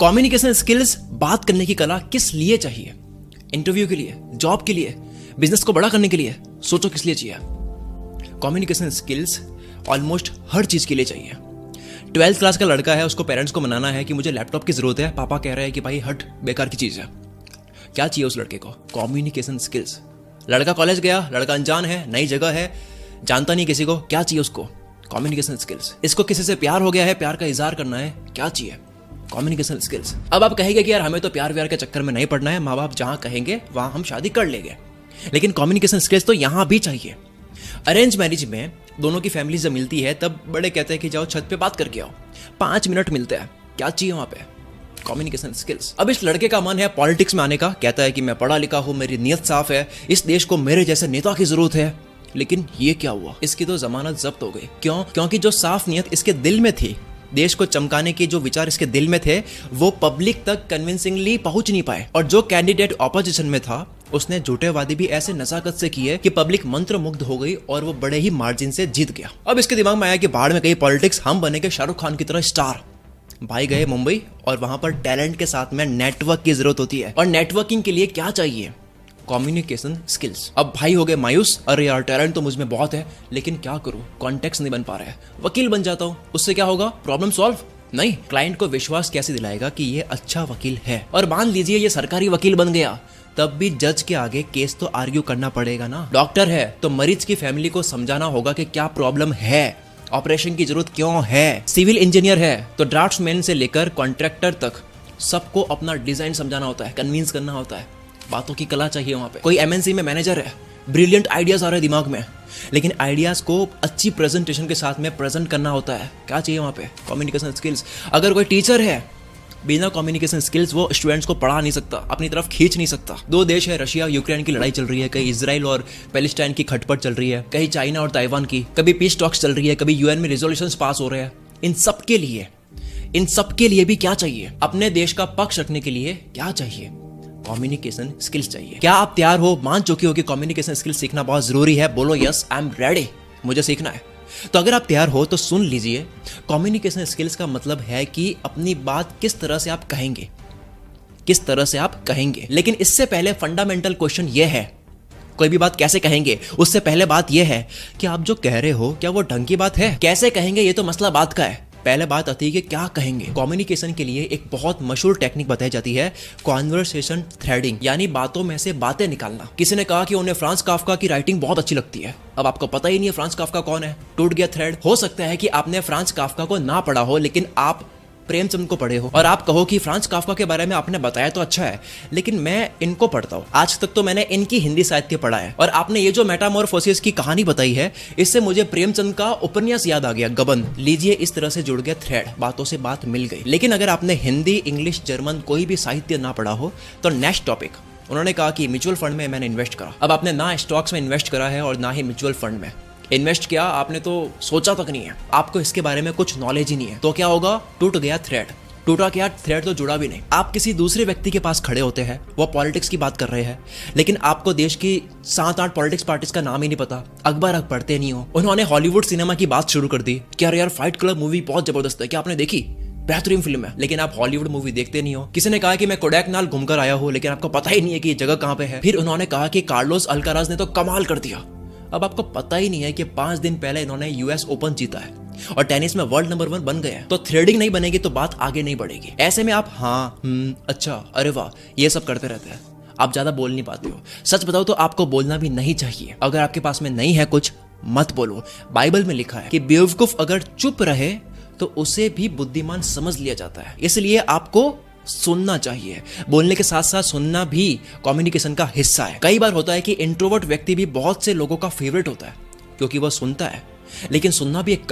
Communication skills, बात करने की कला किस लिए चाहिए? इंटरव्यू के लिए, जॉब के लिए, बिजनेस को बड़ा करने के लिए? सोचो किस लिए चाहिए। कम्युनिकेशन स्किल्स ऑलमोस्ट हर चीज के लिए चाहिए। 12th क्लास का लड़का है, उसको पेरेंट्स को मनाना है कि मुझे लैपटॉप की जरूरत है, पापा कह रहे हैं कि भाई हट, बेकार की चीज है। क्या चाहिए उस लड़के को? Communication skills. लड़का कॉलेज गया, लड़का अनजान है, नई जगह है, जानता नहीं किसी को, क्या चाहिए उसको? Communication skills. इसको किसी से प्यार हो गया है, प्यार का इजहार करना है, क्या चाहिए? Communication skills. अब आप कहेंगे कि यार हमें तो प्यार व्यार के चक्कर में नहीं पड़ना है, माँ बाप जहां कहेंगे वहां हम शादी कर लेंगे, लेकिन कम्युनिकेशन स्किल्स तो यहां भी चाहिए। अरेंज मैरिज में दोनों की फैमिली जब मिलती है तब बड़े कहते हैं कि जाओ छत पे बात करके आओ, 5 मिनट मिलते हैं, क्या चाहिए वहां पे? Communication skills. अब इस लड़के का मन है पॉलिटिक्स में आने का, कहता है कि मैं पढ़ा लिखा हूं, मेरी नीयत साफ है, इस देश को मेरे जैसे नेता की जरूरत है। लेकिन ये क्या हुआ? इसकी तो जमानत जब्त हो गई। क्यों? क्योंकि जो साफ नीयत इसके दिल में थी, देश को चमकाने के जो विचार इसके दिल में थे, वो पब्लिक तक कन्विंसिंगली पहुंच नहीं पाए। और जो कैंडिडेट ऑपोजिशन में था, उसने झूठे वादे भी ऐसे नजाकत से किए कि पब्लिक मंत्र मुग्ध हो गई और वो बड़े ही मार्जिन से जीत गया। अब इसके दिमाग में आया कि बाहर में कहीं पॉलिटिक्स, हम बनेंगे शाहरुख खान की तरह स्टार। भाई गए मुंबई और वहां पर टैलेंट के साथ में नेटवर्क की जरूरत होती है, और नेटवर्किंग के लिए क्या चाहिए? Communication skills. अब भाई हो गए मायूस, अरे यार टैलेंट तो मुझ में बहुत है, लेकिन क्या करूं, कॉन्टेक्ट नहीं बन पा रहा है, वकील बन जाता हूं, उससे क्या होगा? Problem solve? नहीं। क्लाइंट को विश्वास कैसे दिलाएगा कि ये अच्छा वकील है? और मान लीजिए ये सरकारी वकील बन गया, तब भी जज के आगे केस तो आर्ग्यू करना पड़ेगा ना। डॉक्टर है तो मरीज की फैमिली को समझाना होगा कि क्या प्रॉब्लम है, ऑपरेशन की जरूरत क्यों है। सिविल इंजीनियर है तो ड्राफ्ट्समैन से लेकर कॉन्ट्रैक्टर तक सबको अपना डिजाइन समझाना होता है, कन्विंस करना होता है, बातों की कला चाहिए वहां पे। कोई एमएनसी में मैनेजर है, ब्रिलियंट आइडियाज आ रहे दिमाग में, लेकिन आइडियाज को अच्छी प्रेजेंटेशन के साथ में प्रेजेंट करना होता है, क्या चाहिए वहां पे? Communication skills. अगर कोई टीचर है, बिना कम्युनिकेशन स्किल्स वो स्टूडेंट्स को पढ़ा नहीं सकता, अपनी तरफ खींच नहीं सकता। 2 देश है, रशिया यूक्रेन की लड़ाई चल रही है, कहीं इजराइल और पैलेस्टाइन की खटपट चल रही है, कहीं चाइना और ताइवान की, कभी पीस टॉक्स चल रही है, कभी यूएन में रेजोल्यूशंस पास हो रहे हैं। इन सब के लिए भी क्या चाहिए? अपने देश का पक्ष रखने के लिए क्या चाहिए? कम्युनिकेशन स्किल्स चाहिए। क्या आप तैयार हो, मान चुके हो कि कम्युनिकेशन स्किल्स सीखना बहुत जरूरी है? बोलो यस, आई एम रेडी, मुझे सीखना है। तो अगर आप तैयार हो तो सुन लीजिए, कम्युनिकेशन स्किल्स का मतलब है कि अपनी बात किस तरह से आप कहेंगे, लेकिन इससे पहले फंडामेंटल क्वेश्चन यह है, कोई भी बात कैसे कहेंगे, उससे पहले बात यह है कि आप जो कह रहे हो क्या वो ढंग की बात है? कैसे कहेंगे ये तो मसला बात का है, पहले बात आती है कि क्या कहेंगे। कम्युनिकेशन के लिए एक बहुत मशहूर टेक्निक बताई जाती है, कॉन्वर्सेशन थ्रेडिंग, यानी बातों में से बातें निकालना। किसी ने कहा कि उन्हें फ्रांस काफ्का की राइटिंग बहुत अच्छी लगती है। अब आपको पता ही नहीं है फ्रांस काफ्का कौन है, टूट गया थ्रेड। हो सकता है कि आपने फ्रांस काफ्का को ना पढ़ा हो, लेकिन आप प्रेमचंद को पढ़े हो, और आप कहो कि फ्रांस काफ्का के बारे में आपने बताया तो अच्छा है, लेकिन मैं इनको पढ़ता हूँ, आज तक तो मैंने इनकी हिंदी साहित्य पढ़ा है, और आपने ये जो मेटामॉर्फोसिस की कहानी बताई है, इससे मुझे प्रेमचंद का उपन्यास याद आ गया, गबन। लीजिए, इस तरह से जुड़ गया थ्रेड, बातों से बात मिल गई। लेकिन अगर आपने हिंदी, इंग्लिश, जर्मन कोई भी साहित्य ना पढ़ा हो तो नेक्स्ट टॉपिक, उन्होंने कहा कि म्यूचुअल फंड में मैंने इन्वेस्ट करा। अब आपने ना स्टॉक्स में इन्वेस्ट करा है और ना ही म्यूचुअल फंड में इन्वेस्ट किया, आपने तो सोचा तक नहीं है, आपको इसके बारे में कुछ नॉलेज ही नहीं है, तो क्या होगा? टूट गया थ्रेड। टूटा क्या? थ्रेड तो जुड़ा भी नहीं। आप किसी दूसरे व्यक्ति के पास खड़े होते हैं, वो पॉलिटिक्स की बात कर रहे हैं, लेकिन आपको देश की 7-8 पॉलिटिक्स पार्टीज का नाम ही नहीं पता, अखबार पढ़ते नहीं हो। उन्होंने हॉलीवुड सिनेमा की बात शुरू कर दी कि यार फाइट क्लब मूवी बहुत जबरदस्त है, क्या आपने देखी? बेहतरीन फिल्म है, लेकिन आप हॉलीवुड मूवी देखते नहीं हो। किसी ने कहा कि मैं कोडैकनाल घूमकर आया हूं, लेकिन आपको पता ही नहीं है कि ये जगह कहां पे है। फिर उन्होंने कहा कि कार्लोस अल्काराज ने तो कमाल कर दिया। अब आपको पता ही नहीं है कि 5 दिन पहले इन्होंने यूएस ओपन जीता है और टेनिस में वर्ल्ड नंबर 1 बन गए हैं। तो थ्रेडिंग नहीं बनेगी तो बात आगे नहीं बढ़ेगी। ऐसे में आप हाँ, अच्छा, अरे वाह, ये सब करते रहते हैं, आप ज्यादा बोल नहीं पाते हो। सच बताओ तो आपको बोलना भी नहीं चाहिए। अगर आपके पास में नहीं है कुछ, मत बोलो। बाइबल में लिखा है कि बेवकूफ अगर चुप रहे तो उसे भी बुद्धिमान समझ लिया जाता है। इसलिए आपको सुनना चाहिए। बोलने के साथ साथ सुनना भी कम्युनिकेशन का हिस्सा है। कई बार होता है कि इंट्रोवर्ट व्यक्ति भी बहुत से लोगों का फेवरेट होता है क्योंकि वह सुनता है, लेकिन सुनना भी एक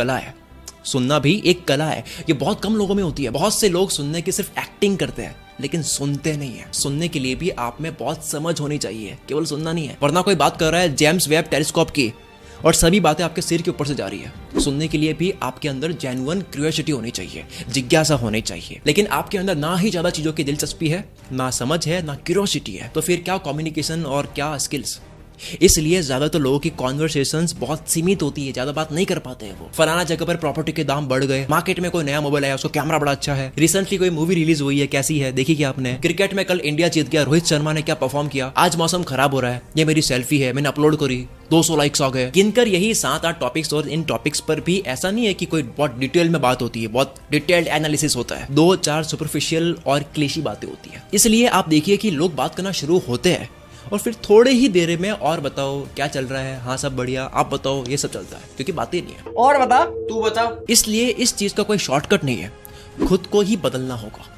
कला है। ये बहुत कम लोगों में होती है। बहुत से लोग सुनने की सिर्फ एक्टिंग करते हैं, लेकिन सुनते नहीं है। सुनने के लिए भी आप में बहुत समझ होनी चाहिए, केवल सुनना नहीं है। वरना कोई बात कर रहा है जेम्स वेब टेलीस्कोप की और सभी बातें आपके सिर के ऊपर से जा रही है। सुनने के लिए भी आपके अंदर जेन्युइन क्यूरियोसिटी होनी चाहिए, जिज्ञासा होनी चाहिए। लेकिन आपके अंदर ना ही ज्यादा चीजों की दिलचस्पी है, ना समझ है, ना क्यूरियोसिटी है, तो फिर क्या कम्युनिकेशन और क्या स्किल्स। इसलिए ज्यादातर लोगों की कॉन्वर्सेशंस बहुत सीमित होती है, ज्यादा बात नहीं कर पाते हैं वो। फलाना जगह पर प्रॉपर्टी के दाम बढ़ गए, मार्केट में कोई नया मोबाइल आया, उसको कैमरा बड़ा अच्छा है, रिसेंटली कोई मूवी रिलीज हुई है, कैसी है देखी क्या आपने, क्रिकेट में कल इंडिया जीत गया, रोहित शर्मा ने क्या परफॉर्म किया, आज मौसम खराब हो रहा है, ये मेरी सेल्फी है, मैंने अपलोड करी, 200 लाइक्स आ गए। गिनकर यही 7-8 टॉपिक्स, और इन टॉपिक्स पर भी ऐसा नहीं है कि कोई बहुत डिटेल में बात होती है, बहुत डिटेल्ड एनालिसिस होता है, 2-4 सुपरफिशियल और क्लीशी बातें होती है। इसलिए आप देखिए कि लोग बात करना शुरू होते हैं और फिर थोड़े ही देर में और बताओ क्या चल रहा है, हाँ सब बढ़िया, आप बताओ, ये सब चलता है, क्योंकि बातें नहीं है। और बता, तू बता। इसलिए इस चीज का कोई शॉर्टकट नहीं है, खुद को ही बदलना होगा,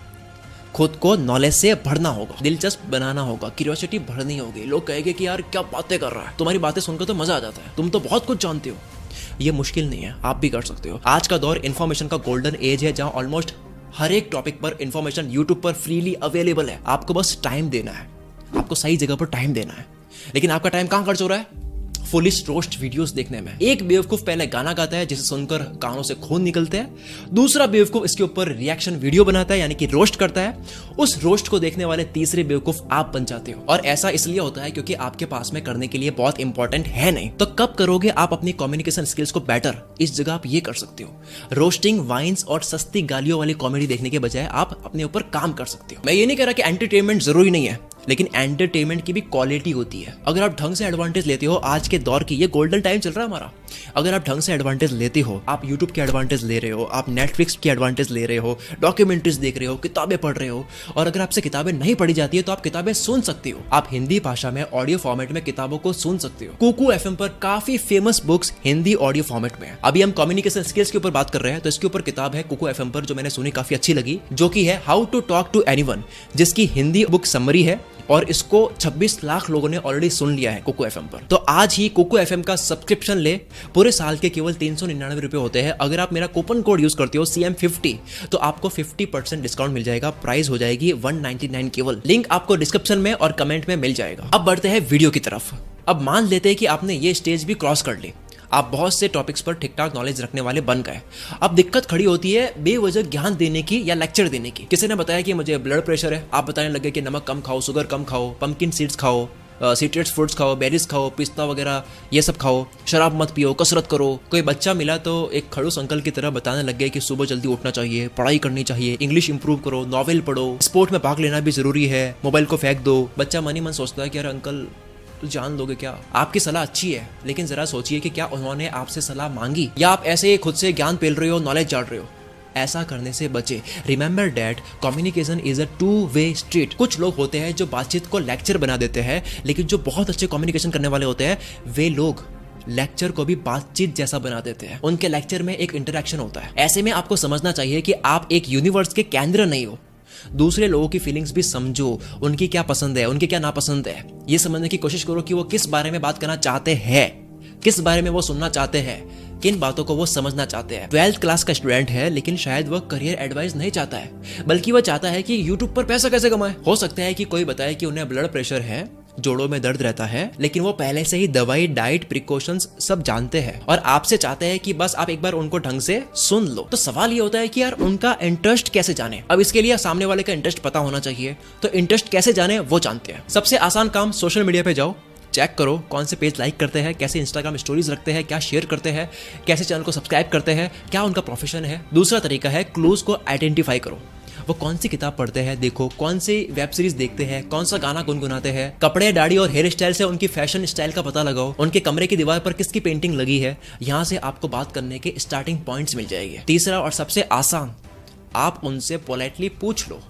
खुद को नॉलेज से भरना होगा, दिलचस्प बनाना होगा, क्यूरियोसिटी भरनी होगी। लोग कहेंगे कि यार क्या बातें कर रहा है, तुम्हारी बातें सुनकर तो मजा आ जाता है, तुम तो बहुत कुछ जानते हो। ये मुश्किल नहीं है, आप भी कर सकते हो। आज का दौर इन्फॉर्मेशन का गोल्डन एज है, जहां ऑलमोस्ट हर एक टॉपिक पर इन्फॉर्मेशन यूट्यूब पर फ्रीली अवेलेबल है। आपको बस टाइम देना है, आपको सही जगह पर टाइम देना है। लेकिन आपका टाइम कहां खर्च हो रहा है? फुलिश रोस्ट वीडियोस देखने में। एक बेवकूफ पहले गाना गाता है जिसे सुनकर कानों से खून निकलते हैं, दूसरा बेवकूफ इसके ऊपर रिएक्शन वीडियो बनाता है, यानी कि रोस्ट करता है। उस रोस्ट को देखने वाले तीसरे बेवकूफ आप बन जाते हो। और ऐसा इसलिए होता है क्योंकि आपके पास में करने के लिए बहुत इंपॉर्टेंट है नहीं। तो कब करोगे आप अपनी कम्युनिकेशन स्किल्स को बेटर? इस जगह आप ये कर सकते हो, रोस्टिंग, वाइन्स और सस्ती गालियों वाली कॉमेडी देखने के बजाय आप अपने ऊपर काम कर सकते हो। मैं ये नहीं कह रहा कि एंटरटेनमेंट जरूरी नहीं है, लेकिन एंटरटेनमेंट की भी क्वालिटी होती है। अगर आप ढंग से एडवांटेज लेते हो, आज के दौर की ये गोल्डन टाइम चल रहा है हमारा, अगर आप ढंग से एडवांटेज लेते हो, आप यूट्यूब के एडवांटेज ले रहे हो, आप नेटफ्लिक्स की एडवांटेज ले रहे हो, डॉक्यूमेंट्रीज देख रहे हो, किताबें पढ़ रहे हो, और अगर आपसे किताबें नहीं पढ़ी जाती है तो आप किताबें सुन सकते हो। आप हिंदी भाषा में ऑडियो फॉर्मेट में किताबों को सुन सकते हो। कुकू एफएम पर काफी famous books Hindi audio format में है। अभी हम कम्युनिकेशन स्किल्स के ऊपर बात कर रहे हैं, तो इसके ऊपर किताब है कुकू एफएम पर, जो मैंने सुनी, काफी अच्छी लगी, जो कि है how to talk to anyone, जिसकी हिंदी बुक समरी है, और इसको 26 लाख लोगों ने ऑलरेडी सुन लिया है कुकू एफएम पर। तो आज ही कुकू एफएम का सब्सक्रिप्शन ले, पूरे साल के केवल 399 रुपए होते हैं। अगर आप मेरा कूपन कोड यूज करते हो CM50, तो आपको 50% डिस्काउंट मिल जाएगा, प्राइस हो जाएगी 199 केवल। लिंक आपको डिस्क्रिप्शन में और कमेंट में मिल जाएगा। अब बढ़ते हैं वीडियो की तरफ। अब मान लेते हैं कि आपने ये स्टेज भी क्रॉस कर ली, आप बहुत से टॉपिक्स पर ठीक ठाक नॉलेज रखने वाले बन गए। अब दिक्कत खड़ी होती है बेवजह ज्ञान देने की या लेक्चर देने की। किसी ने बताया कि मुझे ब्लड प्रेशर है, आप बताने लगे कि नमक कम खाओ, शुगर कम खाओ, पंपकिन सीड्स खाओ, सिट्रस फ्रूट्स खाओ, बेरीज खाओ, पिस्ता वगैरह ये सब खाओ, शराब मत पियो, कसरत करो। कोई बच्चा मिला तो एक खड़ूस अंकल की तरह बताने लग गए कि सुबह जल्दी उठना चाहिए, पढ़ाई करनी चाहिए, इंग्लिश इंप्रूव करो, नॉवेल पढ़ो, स्पोर्ट में भाग लेना भी जरूरी है, मोबाइल को फेंक दो। बच्चा मन ही मन सोचता है कि यार अंकल तो जान दोगे क्या? आपकी सलाह अच्छी है, लेकिन जरा सोचिए कि क्या उन्होंने आपसे सलाह मांगी, या आप ऐसे खुद से ज्ञान पेल रहे हो, नॉलेज चाट रहे हो। ऐसा करने से बचे। Remember that communication is a 2-way street. कुछ लोग होते हैं जो बातचीत को लेक्चर बना देते हैं, लेकिन जो बहुत अच्छे कम्युनिकेशन करने वाले होते हैं, वे लोग लेक्चर को भी बातचीत जैसा बना देते हैं। उनके लेक्चर में एक इंटरेक्शन होता है। ऐसे में आपको समझना चाहिए कि आप एक यूनिवर्स के केंद्र नहीं हो। दूसरे लोगों की फीलिंग्स भी समझो, उनकी क्या पसंद है, उनकी क्या नापसंद है, ये समझने की कोशिश करो कि वो किस बारे में बात करना चाहते हैं, किस बारे में वो सुनना चाहते हैं, किन बातों को वो समझना चाहते हैं। 12th क्लास का स्टूडेंट है, लेकिन शायद वह करियर एडवाइस नहीं चाहता है, बल्कि वह चाहता है कि यूट्यूब पर पैसा कैसे कमाए। हो सकता है कि कोई बताए कि उन्हें ब्लड प्रेशर है, जोड़ों में दर्द रहता है, लेकिन वो पहले से ही दवाई, डाइट, प्रिकॉशंस सब जानते हैं, और आपसे चाहते हैं कि बस आप एक बार उनको ढंग से सुन लो। तो सवाल ये होता है कि यार उनका इंटरेस्ट कैसे जाने। अब इसके लिए सामने वाले का इंटरेस्ट पता होना चाहिए। तो इंटरेस्ट कैसे जाने वो जानते हैं। सबसे आसान काम, सोशल मीडिया पे जाओ, चेक करो कौन से पेज लाइक करते हैं, कैसे इंस्टाग्राम स्टोरीज रखते हैं, क्या शेयर करते हैं, कैसे चैनल को सब्सक्राइब करते हैं, क्या उनका प्रोफेशन है। दूसरा तरीका है क्लूज को आइडेंटिफाई करो। वो कौन सी किताब पढ़ते हैं देखो, कौन सी वेब सीरीज देखते हैं, कौन सा गाना गुनगुनाते हैं, कपड़े, दाढ़ी और हेयर स्टाइल से उनकी फैशन स्टाइल का पता लगाओ, उनके कमरे की दीवार पर किसकी पेंटिंग लगी है। यहाँ से आपको बात करने के स्टार्टिंग पॉइंट्स मिल जाएंगे। तीसरा और सबसे आसान, आप उनसे पोलाइटली पूछ लो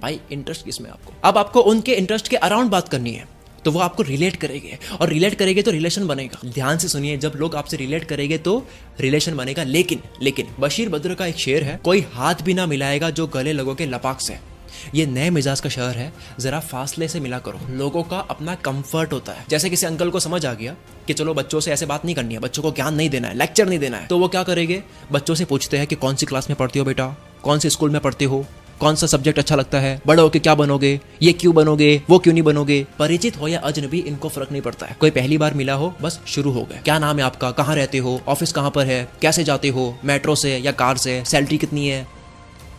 भाई इंटरेस्ट किसमें आपको। अब आपको उनके इंटरेस्ट के अराउंड बात करनी है, तो वो आपको रिलेट करेंगे, और रिलेट करेंगे तो रिलेशन बनेगा। ध्यान से सुनिए, जब लोग आपसे रिलेट करेंगे तो रिलेशन बनेगा। लेकिन बशीर बद्र का एक शेर है, कोई हाथ भी ना मिलाएगा जो गले लगोगे लपाक से। ये नए मिजाज का शहर है, जरा फासले से मिला करो। लोगों का अपना कंफर्ट होता है। जैसे किसी अंकल को समझ आ गया कि चलो बच्चों से ऐसे बात नहीं करनी है, बच्चों को ज्ञान नहीं देना है, लेक्चर नहीं देना है, तो वो क्या करेंगे, बच्चों से पूछते हैं कि कौन सी क्लास में पढ़ते हो बेटा, कौन से स्कूल में पढ़ते हो, कौन सा सब्जेक्ट अच्छा लगता है, बड़े होके क्या बनोगे, ये क्यों बनोगे, वो क्यों नहीं बनोगे। परिचित हो या अजनबी, इनको फर्क नहीं पड़ता है। कोई पहली बार मिला हो, बस शुरू हो गए। क्या नाम है आपका, कहाँ रहते हो, ऑफिस कहाँ पर है, कैसे जाते हो, मेट्रो से या कार से, सैलरी कितनी है,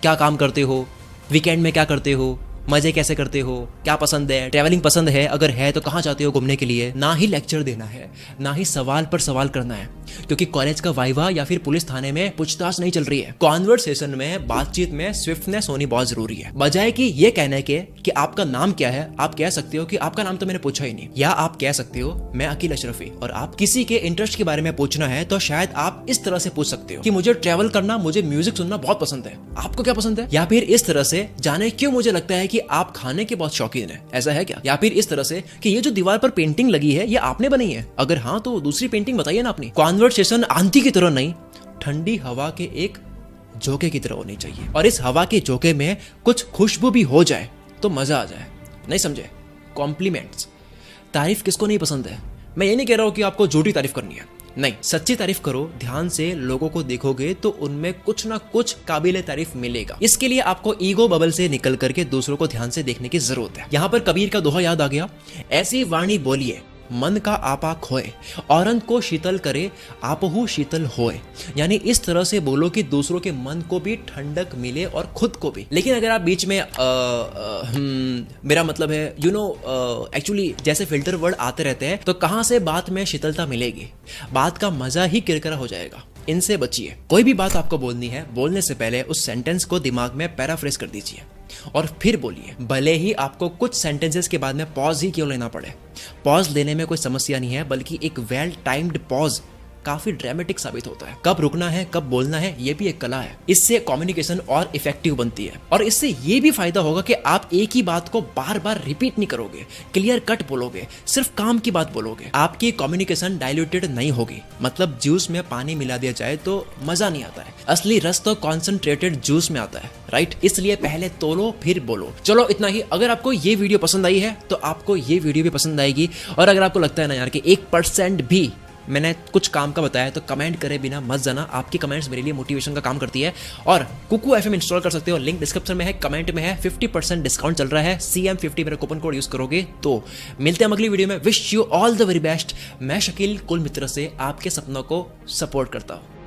क्या काम करते हो, वीकेंड में क्या करते हो, मजे कैसे करते हो, क्या पसंद है, ट्रैवलिंग पसंद है, अगर है तो कहाँ जाते हो घूमने के लिए। ना ही लेक्चर देना है, ना ही सवाल पर सवाल करना है, क्योंकि कॉलेज का वाइवा या फिर पुलिस थाने में पूछताछ नहीं चल रही है। कॉन्वर्सेशन में, बातचीत में स्विफ्टनेस होनी बहुत जरूरी है। बजाय कि ये कहने के कि आपका नाम क्या है, आप कह सकते हो कि आपका नाम तो मैंने पूछा ही नहीं, या आप कह सकते हो मैं अकील अशरफी। और आप किसी के इंटरेस्ट के बारे में पूछना है तो शायद आप इस तरह से पूछ सकते हो कि मुझे ट्रैवल करना, मुझे म्यूजिक सुनना बहुत पसंद है, आपको क्या पसंद है। या फिर इस तरह से, जाने क्यों मुझे लगता है कि आप खाने के बहुत शौकीन है, ऐसा है क्या। या फिर इस तरह से कि ये जो दीवार पर पेंटिंग लगी है ये आपने बनाई है, अगर हाँ तो दूसरी पेंटिंग बताइए ना अपनी। कॉन्वर्सेशन आंधी की तरह नहीं, ठंडी हवा के एक झोंके की तरह होनी चाहिए, और इस हवा के झोंके में कुछ खुशबू भी हो जाए तो मजा आ जाए। नहीं समझे? कॉम्प्लीमेंट्स, तारीफ किसको नहीं पसंद है। मैं ये नहीं कह रहा हूं कि आपको झूठी तारीफ करनी है, नहीं, सच्ची तारीफ करो। ध्यान से लोगों को देखोगे तो उनमें कुछ ना कुछ काबिले तारीफ मिलेगा। इसके लिए आपको ईगो बबल से निकल करके दूसरों को ध्यान से देखने की जरूरत है। यहाँ पर कबीर का दोहा याद आ गया, ऐसी वाणी बोलिए मन का आपा खोए, औरंत को शीतल करे आपहु शीतल होए। यानी इस तरह से बोलो कि दूसरों के मन को भी ठंडक मिले और खुद को भी। लेकिन अगर आप बीच में मेरा मतलब है एक्चुअली जैसे फिल्टर वर्ड आते रहते हैं तो कहां से बात में शीतलता मिलेगी, बात का मजा ही किरकिरा हो जाएगा। इनसे बचिए। कोई भी बात आपको बोलनी है, बोलने से पहले उस सेंटेंस को दिमाग में पैराफ्रेज कर दीजिए और फिर बोलिए, भले ही आपको कुछ सेंटेंसेस के बाद में पॉज ही क्यों लेना पड़े। पॉज लेने में कोई समस्या नहीं है, बल्कि एक वेल टाइम्ड पॉज काफी ड्रामेटिक साबित होता है। कब रुकना है, कब बोलना है, ये भी एक कला है। इससे कम्युनिकेशन और इफेक्टिव बनती है, और इससे ये भी फायदा होगा कि आप एक ही बात को बार बार रिपीट नहीं करोगे, क्लियर कट बोलोगे, सिर्फ काम की बात बोलोगे। आपकी कम्युनिकेशन डाइल्यूटेड नहीं होगी। मतलब जूस में पानी मिला दिया जाए तो मजा नहीं आता है, असली रस तो कॉन्सेंट्रेटेड जूस में आता है, राइट। इसलिए पहले तोलो फिर बोलो। चलो इतना ही। अगर आपको ये वीडियो पसंद आई है तो आपको ये वीडियो भी पसंद आएगी, और अगर आपको लगता है ना यार कि 1% भी मैंने कुछ काम का बताया तो कमेंट करे बिना मत जाना। आपकी कमेंट्स मेरे लिए मोटिवेशन का काम करती है। और कुकू FM इंस्टॉल कर सकते हो, लिंक डिस्क्रिप्शन में है, कमेंट में है। 50% डिस्काउंट चल रहा है, CM50 मेरा कूपन कोड यूज करोगे तो। मिलते हैं अगली वीडियो में। Wish you all the very best. मैं शकील कुल मित्र से आपके सपनों को सपोर्ट करता हूँ।